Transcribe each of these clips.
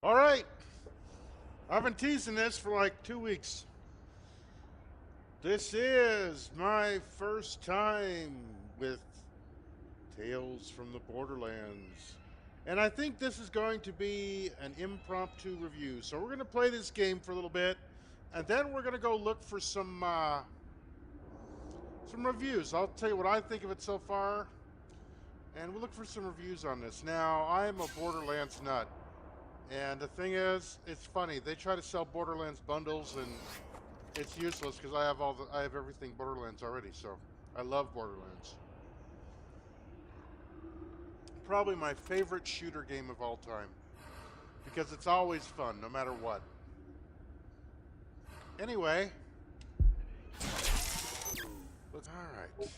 All right. I've been teasing this for like 2 weeks. This is my first time with Tales from the Borderlands. And I think this is going to be an impromptu review. So we're going to play this game for a little bit, and then we're going to go look for some reviews. I'll tell you what I think of it so far, and we'll look for some reviews on this. Now, I'm a Borderlands nut. And the thing is, it's funny. They try to sell Borderlands bundles, and it's useless because I have everything Borderlands already. So I love Borderlands. Probably my favorite shooter game of all time because it's always fun, no matter what. Anyway, all right.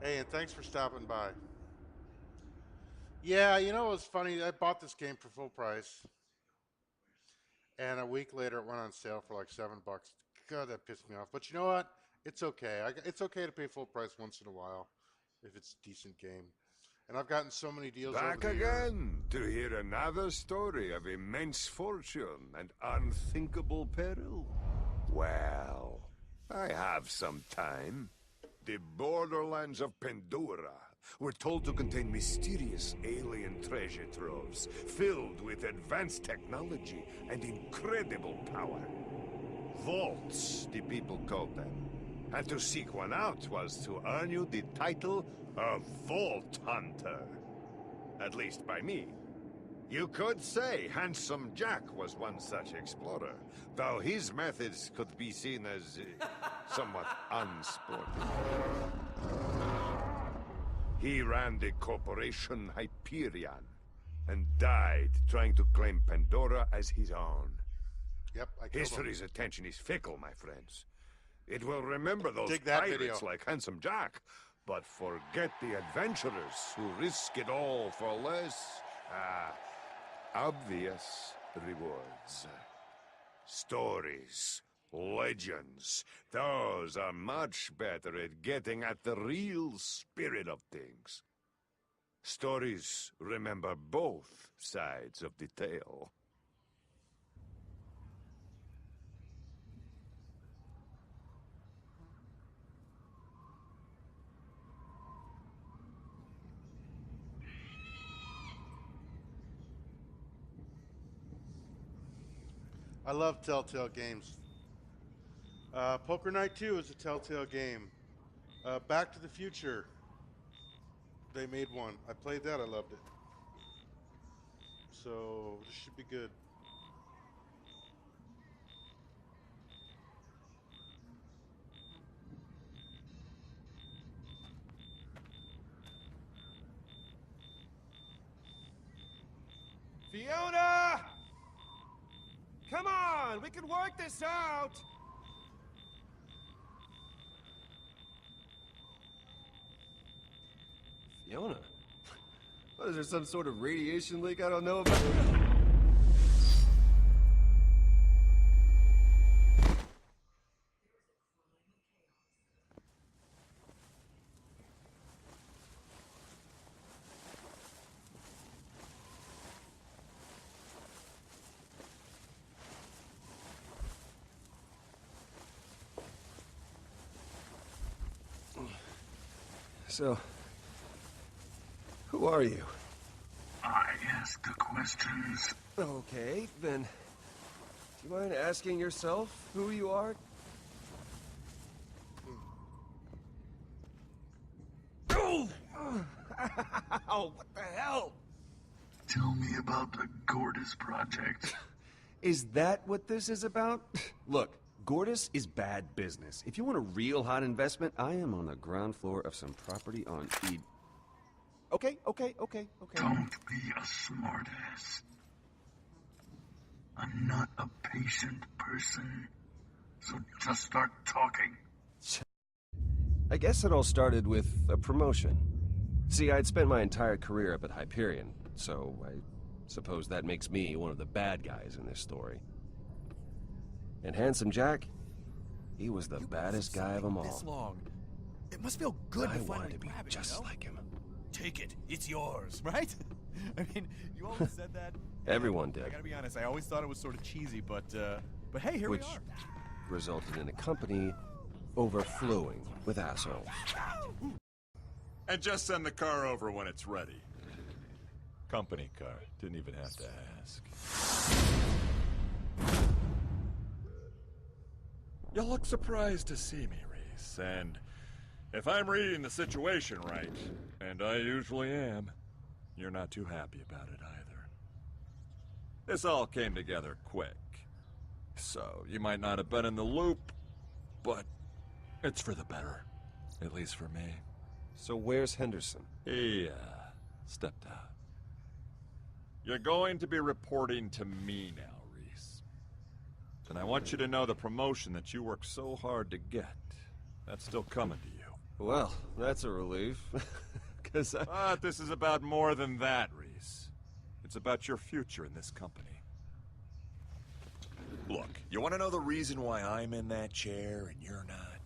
Hey, and thanks for stopping by. Yeah, you know, it was funny. I bought this game for full price, and a week later it went on sale for like $7. God, that pissed me off. But you know what? It's okay. It's okay to pay full price once in a while if it's a decent game. And I've gotten so many deals over Back the years. again to hear another story of immense fortune and unthinkable peril. Well, I have some time. The Borderlands of Pandora were told to contain mysterious alien treasure troves filled with advanced technology and incredible power. Vaults, the people called them. And to seek one out was to earn you the title of Vault Hunter. At least by me. You could say Handsome Jack was one such explorer, though his methods could be seen as somewhat unsporting. He ran the corporation Hyperion and died trying to claim Pandora as his own. Yep, I killed him. History's attention is fickle, my friends. It will remember those Dig that pirates video. like Handsome Jack, but forget the adventurers who risk it all for less, obvious rewards. Stories, legends, those are much better at getting at the real spirit of things. Stories remember both sides of the tale. I love Telltale games. Poker Night 2 is a Telltale game. Back to the Future. They made one. I played that. I loved it. So this should be good. Fiona! Come on, we can work this out! Fiona? What, is there some sort of radiation leak I don't know about? So, who are you? I ask the questions. Okay, then, do you mind asking yourself who you are? Oh! Ow, what the hell? Tell me about the Gordis Project. Is that what this is about? Look, Gordis is bad business. If you want a real hot investment, I am on the ground floor of some property on E. Okay. Don't be a smartass. I'm not a patient person, so just start talking. I guess it all started with a promotion. See, I'd spent my entire career up at Hyperion, so I suppose that makes me one of the bad guys in this story. And Handsome Jack, he was the baddest guy of them all. This long. It must feel good I to wanted finally to be grab it, just you know? like him. take it, it's yours, right? I mean, you always said that. Everyone did. I gotta be honest, I always thought it was sort of cheesy, but hey, here Which we are. resulted in a company overflowing with assholes. And just send the car over when it's ready. Company car. Didn't even have to ask. You look surprised to see me, Reese, and if I'm reading the situation right, and I usually am, you're not too happy about it either. This all came together quick. So, you might not have been in the loop, but it's for the better. At least for me. So where's Henderson? He, stepped out. You're going to be reporting to me now, Reese. And I want you to know the promotion that you worked so hard to get, that's still coming to you. Well, that's a relief. Because But this is about more than that, Reese. It's about your future in this company. Look, you want to know the reason why I'm in that chair and you're not?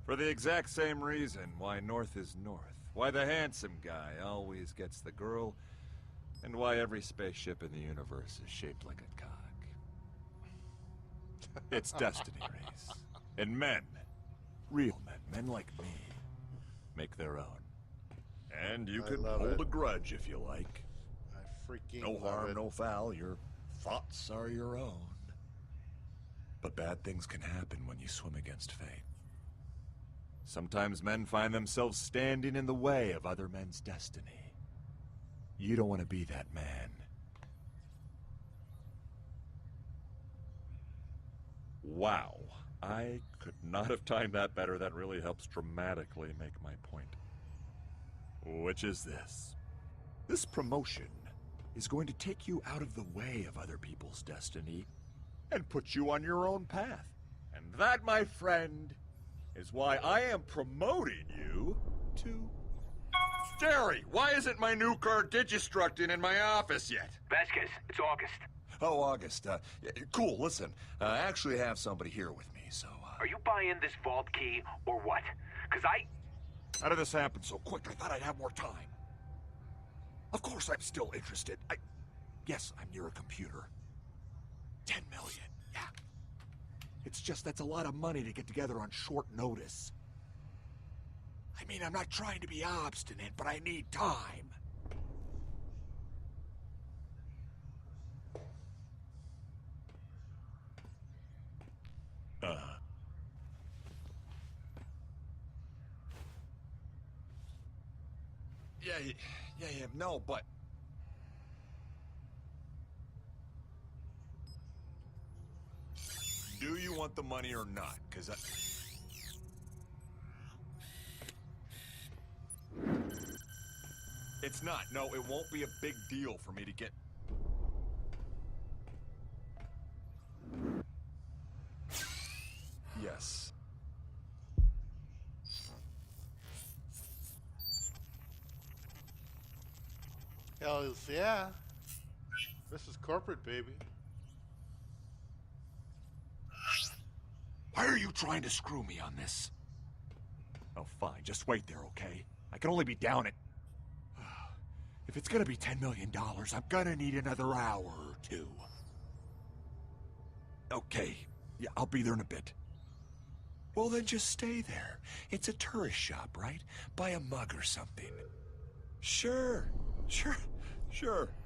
For the exact same reason why North is North. Why the handsome guy always gets the girl, and why every spaceship in the universe is shaped like a cock. It's destiny, Reese. And men, real men like me, make their own. And you I can love hold it. a grudge if you like. I freaking No love harm, it. no foul. Your thoughts are your own. But bad things can happen when you swim against fate. Sometimes men find themselves standing in the way of other men's destiny. You don't want to be that man. Wow. I could not have timed that better. That really helps dramatically make my point. Which is this. This promotion is going to take you out of the way of other people's destiny and put you on your own path. And that, my friend, is why I am promoting you to... Jerry, why isn't my new car digistructing in my office yet? Vasquez, it's August. Oh, August, cool, listen. I actually have somebody here with me, so, Are you buying this vault key or what? Because How did this happen so quick? I thought I'd have more time. Of course I'm still interested. Yes, I'm near a computer. 10 million, yeah. It's just that's a lot of money to get together on short notice. I mean, I'm not trying to be obstinate, but I need time. Yeah, no, but... Do you want the money or not? Because It's not. No, it won't be a big deal for me to get... Yes. Hell yeah. This is corporate, baby. Why are you trying to screw me on this? Oh, fine. Just wait there, okay? I can only be down at... If it's gonna be $10 million, I'm gonna need another hour or two. Okay, yeah, I'll be there in a bit. Well, then just stay there. It's a tourist shop, right? Buy a mug or something. Sure.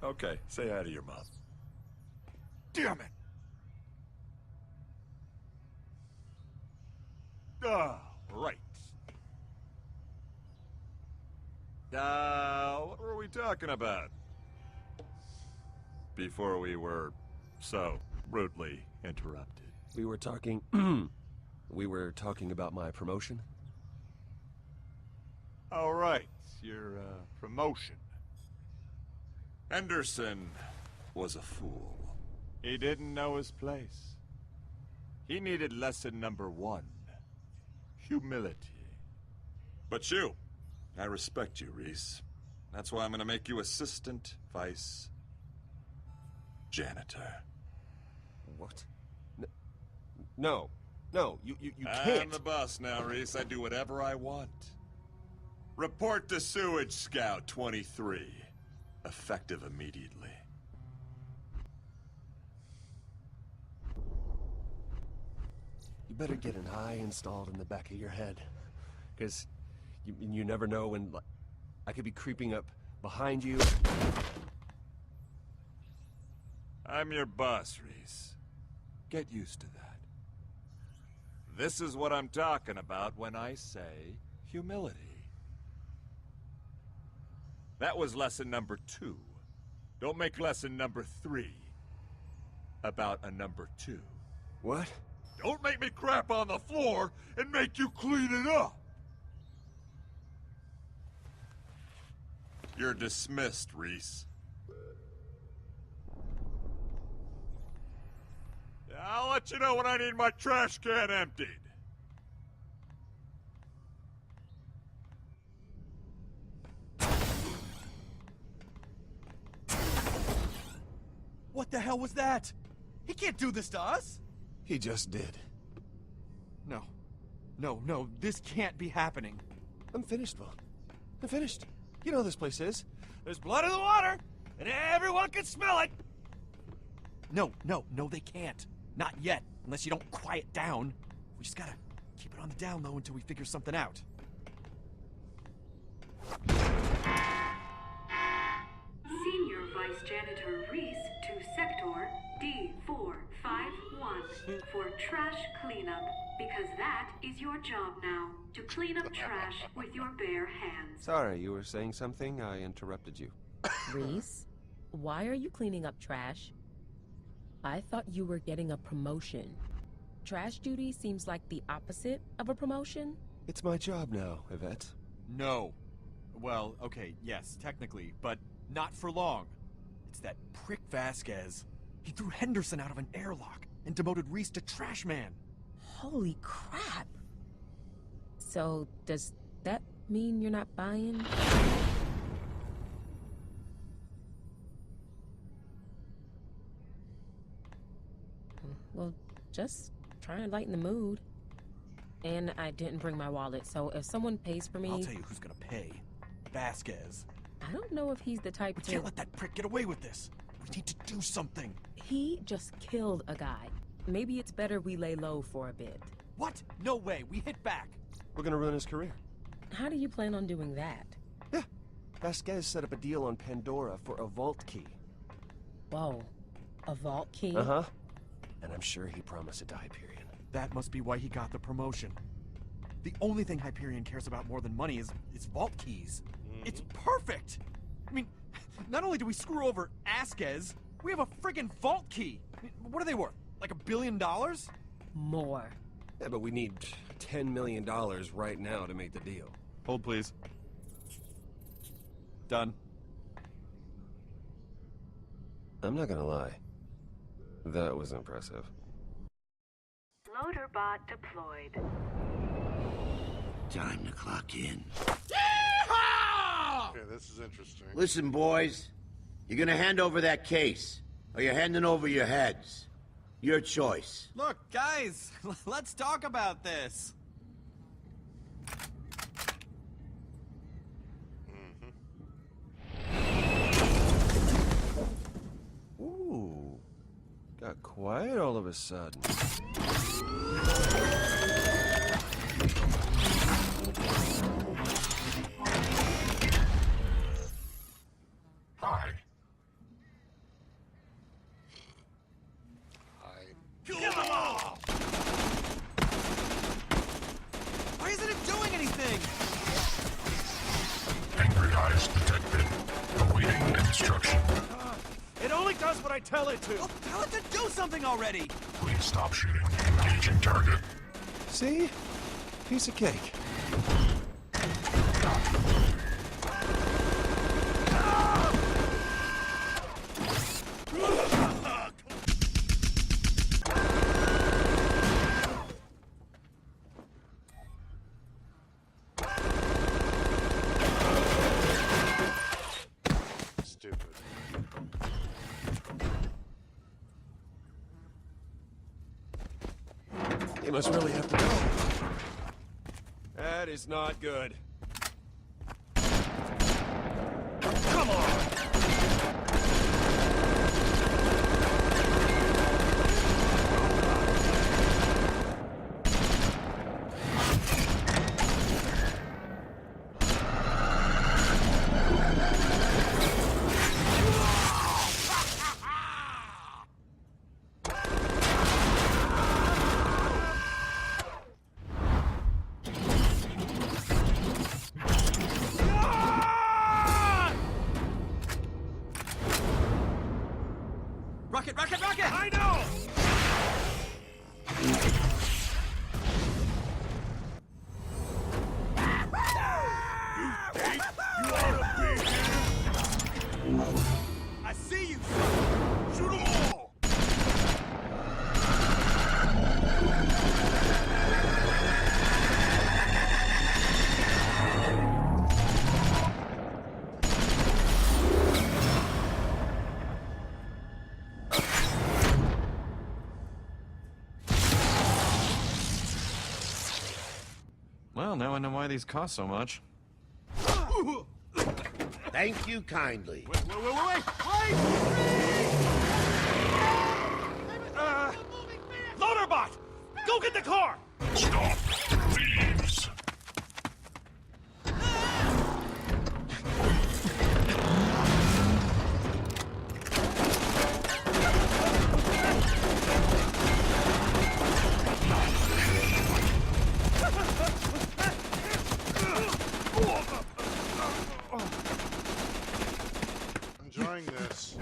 Okay, say hi to your mom. Damn it! Right. What were we talking about? Before we were so rudely interrupted. we were talking... we were talking about my promotion? All right, your promotion. Henderson was a fool. He didn't know his place. He needed lesson number 1. Humility. But you, I respect you, Reese. That's why I'm gonna make you assistant vice janitor. What? No, you I'm can't. the boss now, Reese. I do whatever I want. Report to Sewage Scout 23. Effective immediately. You better get an eye installed in the back of your head. Because you never know when I could be creeping up behind you. I'm your boss, Reese. Get used to that. This is what I'm talking about when I say humility. That was lesson number 2. Don't make lesson number 3 about a number 2. What? Don't make me crap on the floor and make you clean it up! You're dismissed, Reese. I'll let you know when I need my trash can emptied. What the hell was that? He can't do this to us! He just did. No. No, this can't be happening. I'm finished, Vaughn. I'm finished. You know how this place is. There's blood in the water, and everyone can smell it! No, they can't. Not yet, unless you don't quiet down. We just gotta keep it on the down low until we figure something out. Senior Vice Janitor Reese to Sector D451 for trash cleanup, because that is your job now, to clean up trash with your bare hands. Sorry, you were saying something? I interrupted you. Reese, why are you cleaning up trash? I thought you were getting a promotion. Trash duty seems like the opposite of a promotion. It's my job now, Yvette. No. Well, okay, yes, technically, but not for long. It's that prick Vasquez. He threw Henderson out of an airlock and demoted Reese to trash man. Holy crap. So, does that mean you're not buying? Well, just trying to lighten the mood. And I didn't bring my wallet, so if someone pays for me... I'll tell you who's gonna pay. Vasquez. I don't know if he's the type We to... can't let that prick get away with this. We need to do something. He just killed a guy. Maybe it's better we lay low for a bit. What? No way. We hit back. We're gonna ruin his career. How do you plan on doing that? Yeah. Vasquez set up a deal on Pandora for a vault key. Whoa. A vault key? Uh-huh. And I'm sure he promised it to Hyperion. That must be why he got the promotion. The only thing Hyperion cares about more than money is vault keys. It's perfect! I mean, not only do we screw over Vasquez, we have a friggin' vault key! I mean, what are they worth? Like $1 billion? More. Yeah, but we need $10 million right now to make the deal. Hold, please. Done. I'm not gonna lie. That was impressive. Loader bot deployed. Time to clock in. Okay, this is interesting. Listen, boys. You're gonna hand over that case, or you're handing over your heads. Your choice. Look, guys, let's talk about this. Ooh. Got quiet all of a sudden. Hi. Kill them all! Why isn't it doing anything? Angry eyes detected. Awaiting instruction. It only does what I tell it to. Well, tell it to do something already. Please stop shooting. Engaging target. See? Piece of cake. Stupid. He must really have to go. That is not good. now I know why these cost so much. Thank you kindly. Wait! Loaderbot! Go get the car! Stop, thieves! Enjoying this.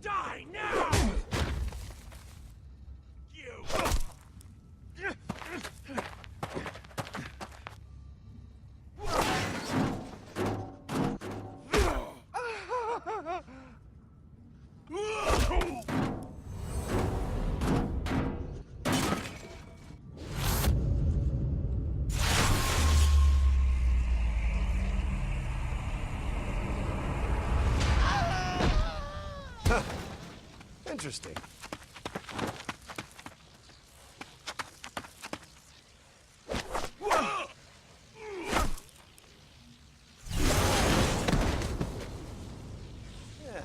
Die now! You! Interesting. Yeah.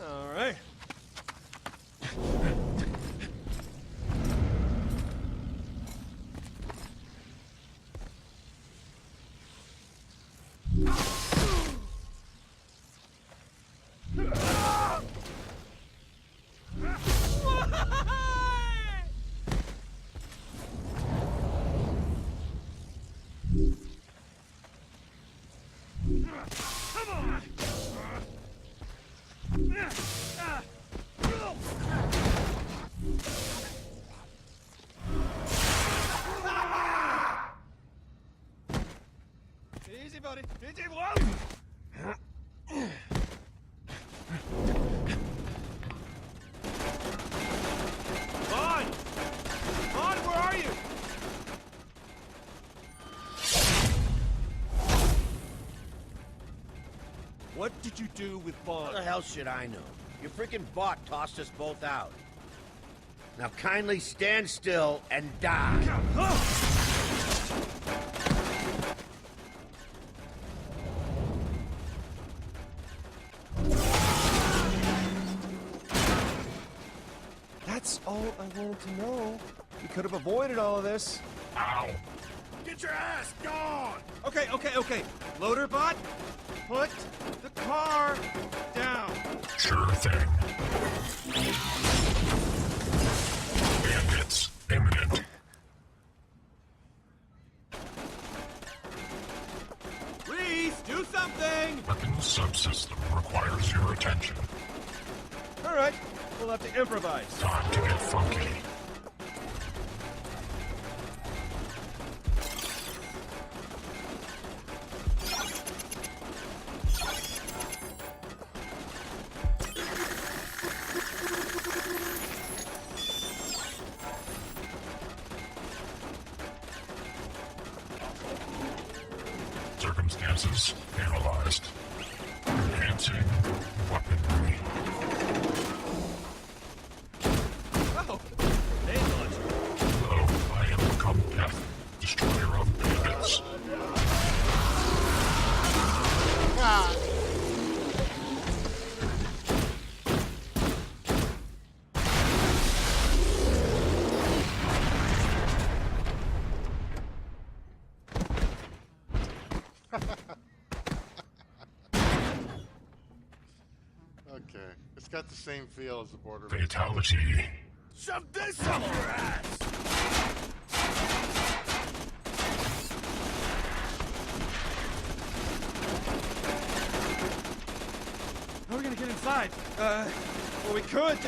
All right. Easy, buddy. Easy, whoa! Vaughn! Vaughn, where are you? What did you do with Vaughn? How the hell should I know? Your freaking bot tossed us both out. Now kindly stand still and die. That's all I wanted to know. We could have avoided all of this. Ow! Get your ass gone! Okay. Loaderbot, put the car down. Sure thing. Bandits imminent. Reese, do something! Weapons subsystem requires your attention. All right, we'll have to improvise. Time to get funky. Circumstances analyzed. Enhancing weaponry. Oh, name launcher. Hello, I am become Death, destroyer of bandits. God. Okay, it's got the same feel as the Borderlands. Fatality. Shove this up your ass! How are we gonna get inside? Well, we could.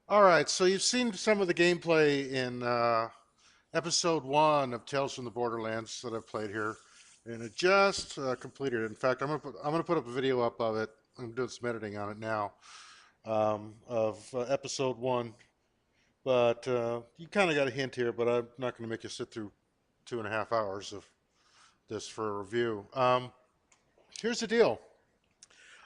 All right, so you've seen some of the gameplay in episode 1 of Tales from the Borderlands that I've played here, and it just completed. In fact, I'm gonna put up a video up of it. I'm doing some editing on it now of episode 1. But you kind of got a hint here, but I'm not going to make you sit through 2.5 hours of this for a review. Here's the deal.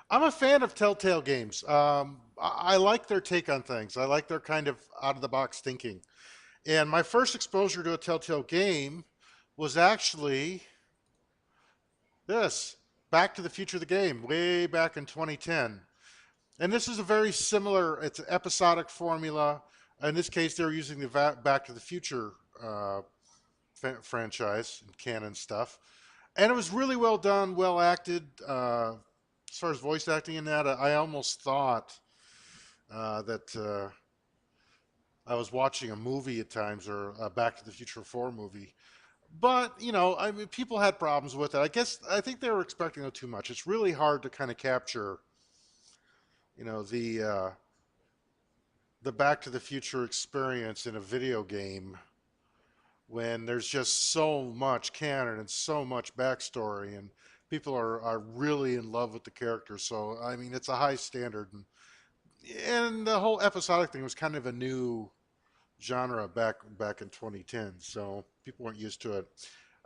I'm a fan of Telltale games. I like their take on things. I like their kind of out of the box thinking. And my first exposure to a Telltale game was actually this Back to the Future the game, way back in 2010. And this is a very similar, it's an episodic formula. In this case, they're using the Back to the Future franchise and canon stuff. And it was really well done, well acted. As far as voice acting in that, I almost thought that I was watching a movie at times, or a Back to the Future 4 movie. But, I mean, people had problems with it. I think they were expecting too much. It's really hard to kind of capture, the Back to the Future experience in a video game when there's just so much canon and so much backstory, and people are really in love with the characters. So, I mean, it's a high standard. And the whole episodic thing was kind of a new genre back in 2010, so people weren't used to it.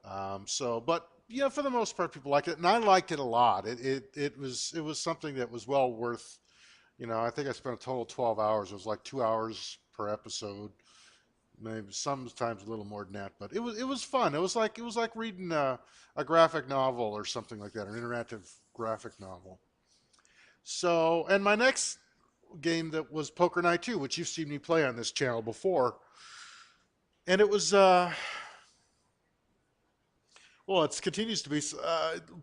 But yeah, for the most part, people liked it, and I liked it a lot. It was something that was well worth. I think I spent a total of 12 hours. It was like 2 hours per episode, maybe sometimes a little more than that. But it was fun. It was like reading a graphic novel or something like that, an interactive graphic novel. So, and my next game that was Poker Night 2, which you've seen me play on this channel before. And it was, well, it continues to be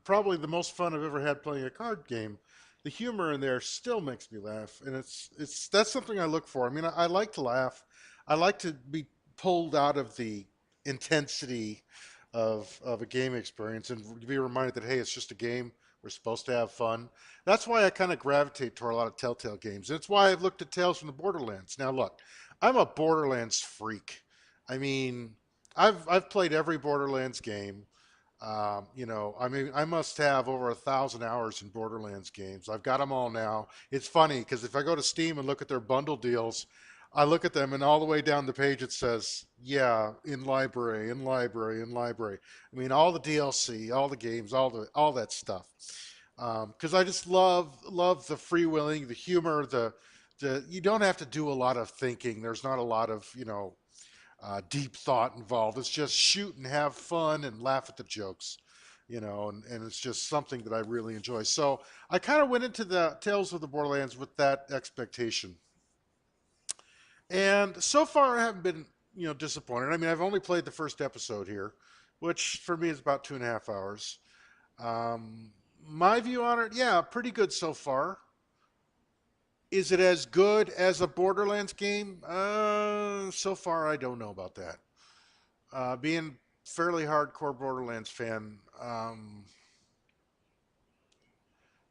probably the most fun I've ever had playing a card game. The humor in there still makes me laugh, and that's something I look for. I mean, I like to laugh. I like to be pulled out of the intensity of a game experience and be reminded that, hey, it's just a game. We're supposed to have fun. That's why I kind of gravitate toward a lot of Telltale games. That's why I've looked at Tales from the Borderlands. Now, look, I'm a Borderlands freak. I mean, I've played every Borderlands game. I mean, I must have over 1,000 hours in Borderlands games. I've got them all now. It's funny because if I go to Steam and look at their bundle deals, I look at them and all the way down the page it says, yeah, in library, in library, in library. I mean, all the DLC, all the games, all that stuff. Because I just love the freewheeling, the humor, the you don't have to do a lot of thinking. There's not a lot of deep thought involved. It's just shoot and have fun and laugh at the jokes, and it's just something that I really enjoy. So I kind of went into the Tales of the Borderlands with that expectation. And so far I haven't been, disappointed. I mean, I've only played the first episode here, which for me is about 2.5 hours. My view on it, yeah, pretty good so far. Is it as good as a Borderlands game? So far, I don't know about that. Being fairly hardcore Borderlands fan,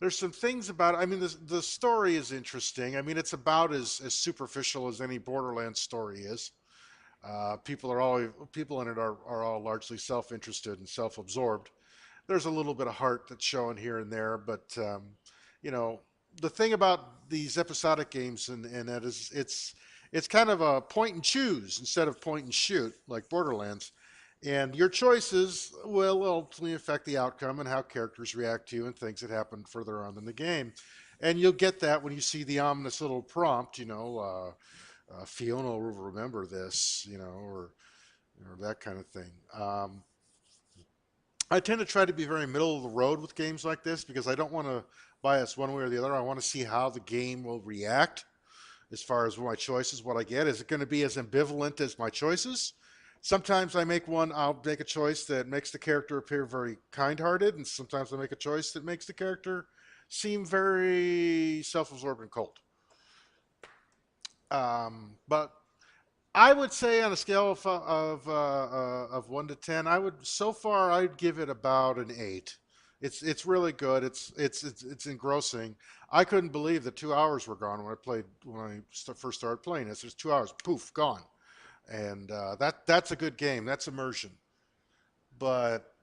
there's some things about it. I mean, the story is interesting. I mean, it's about as superficial as any Borderlands story is. People in it are all largely self-interested and self-absorbed. There's a little bit of heart that's showing here and there, but the thing about these episodic games and that is it's kind of a point and choose instead of point and shoot like Borderlands. And your choices will ultimately affect the outcome and how characters react to you and things that happen further on in the game. And you'll get that when you see the ominous little prompt, Fiona will remember this, or that kind of thing. I tend to try to be very middle of the road with games like this because I don't want to bias one way or the other. I want to see how the game will react as far as my choices, what I get. Is it going to be as ambivalent as my choices? Sometimes I'll make a choice that makes the character appear very kind-hearted, and sometimes I make a choice that makes the character seem very self-absorbed and cold. But I would say on a scale of 1 to 10, I'd give it about an 8. It's really good. It's engrossing. I couldn't believe that 2 hours were gone when I first started playing this. There's 2 hours, poof, gone. And that's a good game. That's immersion. But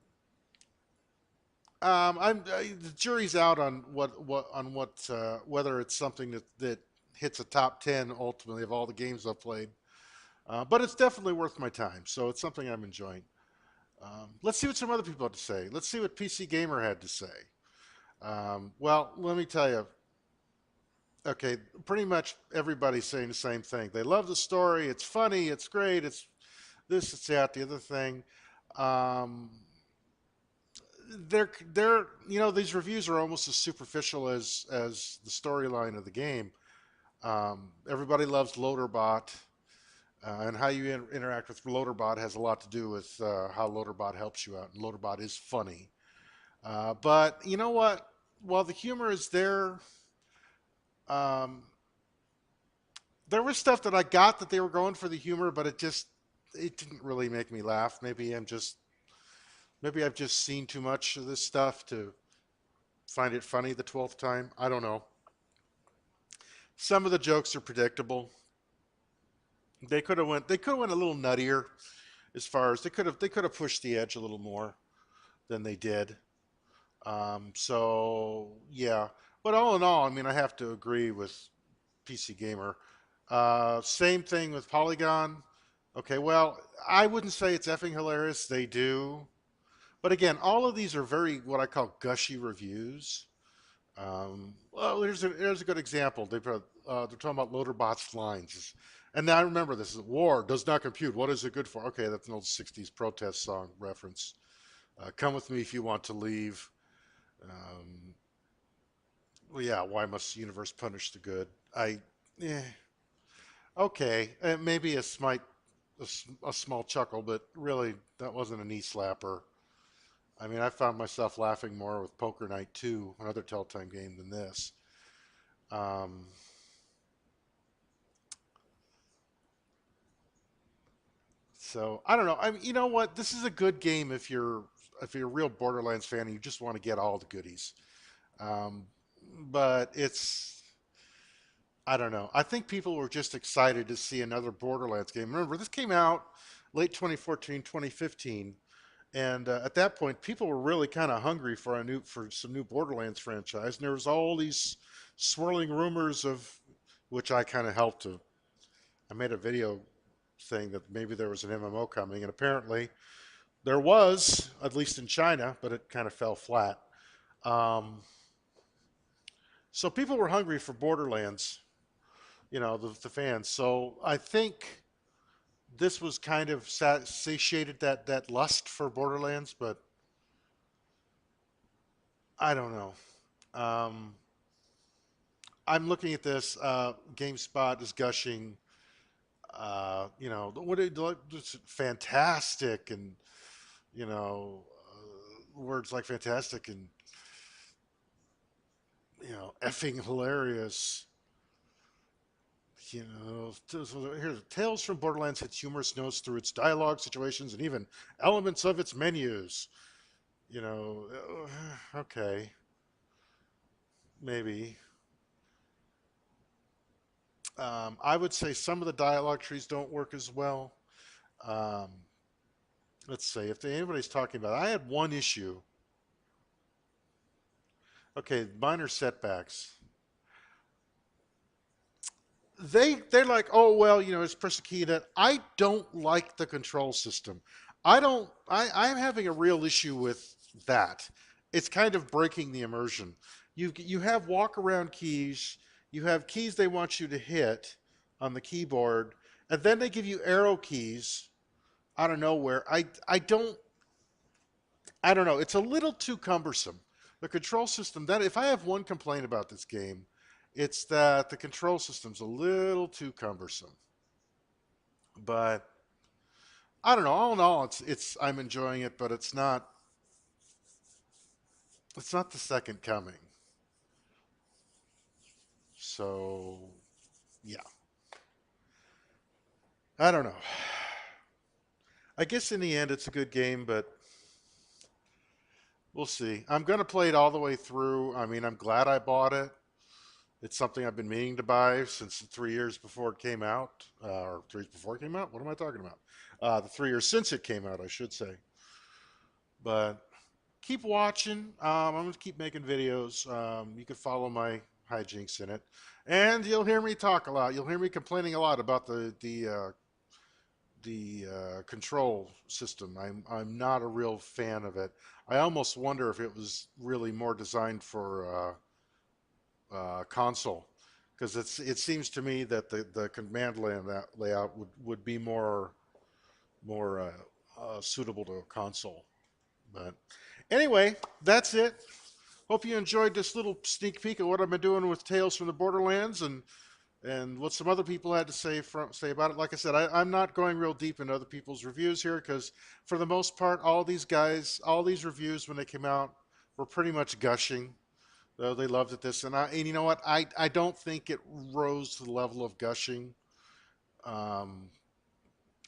the jury's out on whether it's something that hits a top 10 ultimately of all the games I've played. But it's definitely worth my time. So it's something I'm enjoying. Let's see what some other people had to say. Let's see what PC Gamer had to say. Well, let me tell you. Okay, pretty much everybody's saying the same thing. They love the story. It's funny. It's great. It's this. It's that. The other thing. Um, they're these reviews are almost as superficial as the storyline of the game. Everybody loves Loaderbot, and how you interact with Loaderbot has a lot to do with how Loaderbot helps you out. And Loaderbot is funny, but you know what? While the humor is there, um, there was stuff that I got that they were going for the humor, but it didn't really make me laugh. Maybe I've just seen too much of this stuff to find it funny the 12th time. I don't know. Some of the jokes are predictable. They could have went a little nuttier as far as they could have pushed the edge a little more than they did. So yeah, but all in all, I mean, I have to agree with PC Gamer. Same thing with Polygon. Okay, well, I wouldn't say it's effing hilarious. They do, but again, all of these are very what I call gushy reviews. Well, here's a good example. They're talking about Loaderbot's lines, and now I remember this is war does not compute. What is it good for? Okay, that's an old '60s protest song reference. Come with me if you want to leave. Um, well, yeah, why must the universe punish the good? Eh, okay, maybe a small chuckle, but really that wasn't a knee slapper. I mean, I found myself laughing more with Poker Night 2, another Telltime game, than this. Um, so I don't know. I mean, you know what? This is a good game if you're a real Borderlands fan and you just want to get all the goodies. Um, but I don't know. I think people were just excited to see another Borderlands game. Remember, this came out late 2014, 2015. And at that point, people were really kind of hungry for some new Borderlands franchise, and there was all these swirling rumors of which I kind of helped to. I made a video saying that maybe there was an MMO coming, and apparently there was, at least in China, but it kind of fell flat. Um, so people were hungry for Borderlands, the fans. So I think this was kind of satiated that lust for Borderlands, but I don't know. Um, I'm looking at this. GameSpot is gushing. It's fantastic, and words like fantastic and effing hilarious. Here's Tales from Borderlands hits humorous notes through its dialogue, situations, and even elements of its menus. Okay, maybe. I would say some of the dialogue trees don't work as well. Um, let's see if anybody's talking about it. I had one issue. Okay, minor setbacks. They're like, oh well, it's press the key that I don't like the control system. I'm having a real issue with that. It's kind of breaking the immersion. You have walk around keys, you have keys they want you to hit on the keyboard, and then they give you arrow keys out of nowhere. I don't know. It's a little too cumbersome. The control system, that if I have one complaint about this game, it's that the control system's a little too cumbersome. But I don't know. All in all, it's I'm enjoying it, but it's not the second coming. So yeah, I don't know. I guess in the end, it's a good game, but we'll see. I'm going to play it all the way through. I mean, I'm glad I bought it. It's something I've been meaning to buy since the 3 years before it came out, or 3 years before it came out. What am I talking about? The 3 years since it came out, I should say. But keep watching. I'm going to keep making videos. You can follow my hijinks in it, and you'll hear me talk a lot. You'll hear me complaining a lot about the control system. I'm not a real fan of it. I almost wonder if it was really more designed for console, because it seems to me that the command layout would be more suitable to a console. But anyway, that's it. Hope you enjoyed this little sneak peek of what I've been doing with Tales from the Borderlands and what some other people had to say about it. Like I said, I'm not going real deep into other people's reviews here because for the most part, all these reviews when they came out were pretty much gushing. They loved it this, and you know what? I don't think it rose to the level of gushing.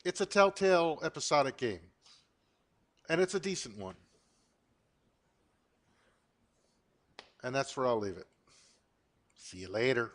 It's a Telltale episodic game, and it's a decent one. And that's where I'll leave it. See you later.